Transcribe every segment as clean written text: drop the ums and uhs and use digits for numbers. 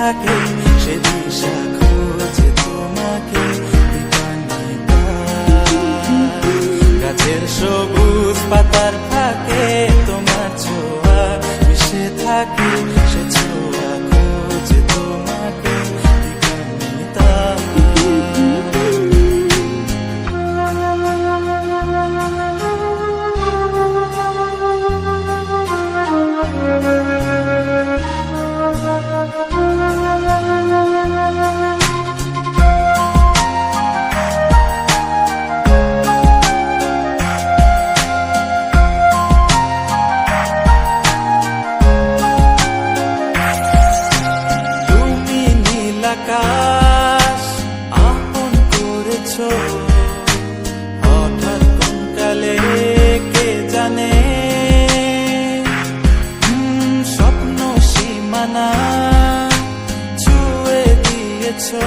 থাকে সে দিশা খোঁজে তোমাকে দিবানিতা। গাছের সবুজ পাতার ফাঁকে তোমার ছোঁয়া মিশে থাকে সে ছোঁয়া খোঁজে তোমাকে দিবানিতা। আকাশ আপন করেছো হঠাৎ কোন কালে কে জানে, স্বপ্ন সীমানা ছুঁয়ে দিয়েছো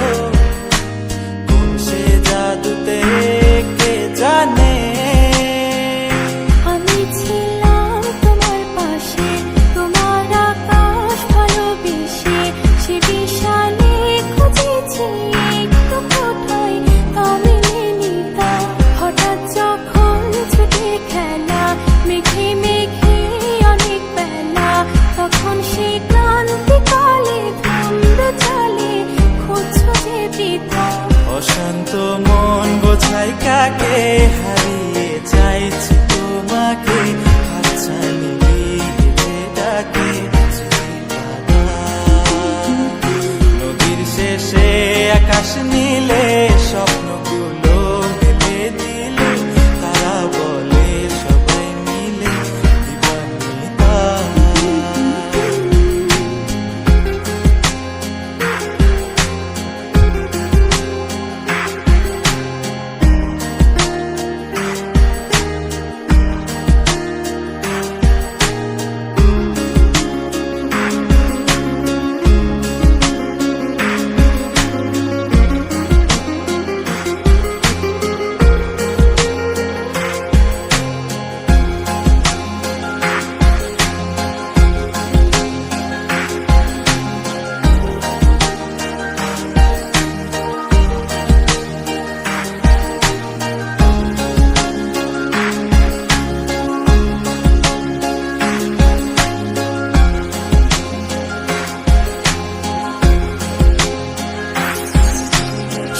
কোন সে জাদুতে কে জানে। আমি ছিলাম তোমার পাশে, তোমার আকাশ ভালোবেসে, সে বিশাল হঠাৎ যখন ছুটে খেলা মেঘে মেঘে অনেক বেলা, তখন সে ক্লান্তিকালে ধন্দ চলে খুঁজছো যে বৃথা। অশান্ত মন বোঝাই কাকে হারিয়ে চাইছি তোমাকে হাতছানি দিয়ে ডাকে নদীর শেষে আকাশ নীলে স্বপ্নগুলো মেলে দিলে তারা বলে সবাই মিলে দিবানিতা।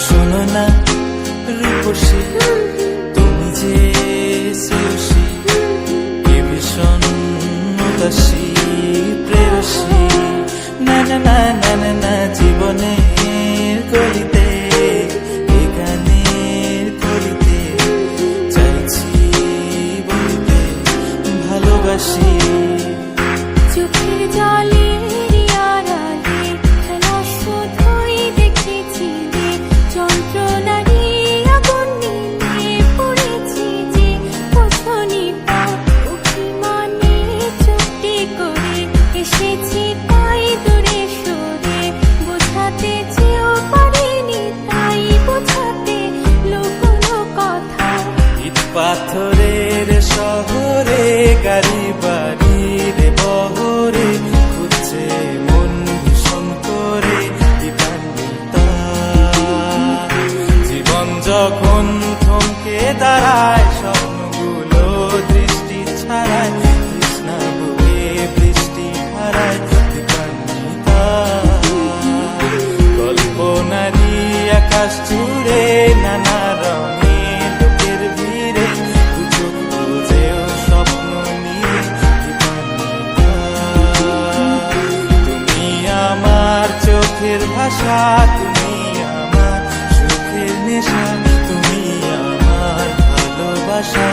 শোনো না রূপসী তুমি যে শ্রেয়সী কে ভীষণ উদাসী প্রেয়সী, না না না না না না জীবনের গলিতে এ গানের গলিতে চাইছি বলতে ভালোবাসি। চোখের জলে আড়ালে খেলা শুধুই দেখেছি রে, যন্ত্রণারই আগুন নিয়ে পড়েছি যে বোঝনি তা। অভিমানে চুক্তি করে এসেছি তাই দূরে সরে, বোঝাতে চেয়েও পারিনি তাই বোঝাতে লুকোনো কথা। ইট পাথরের শহরে গাড়ি বাড়ির বহরে খুঁজছে মন ভীষণ করে দিবানিতা। জীবন যখন থমকে দাঁড়ায় স্বপ্নগুলো দৃষ্টি ছাড়ায় তৃষ্ণা বুকে বৃষ্টি হারায় দিবানিতা। কল্পনারি আকাশ জুড়ে নানা রঙে লোকের ভিড়ে দুচোখ বুঝেও স্বপ্ন নিয়ে দিবানিতা। তুমি আমার চোখের ভাষা, তুমি আমার সুখের নেশা, তুমি আমার ভালোবাসা।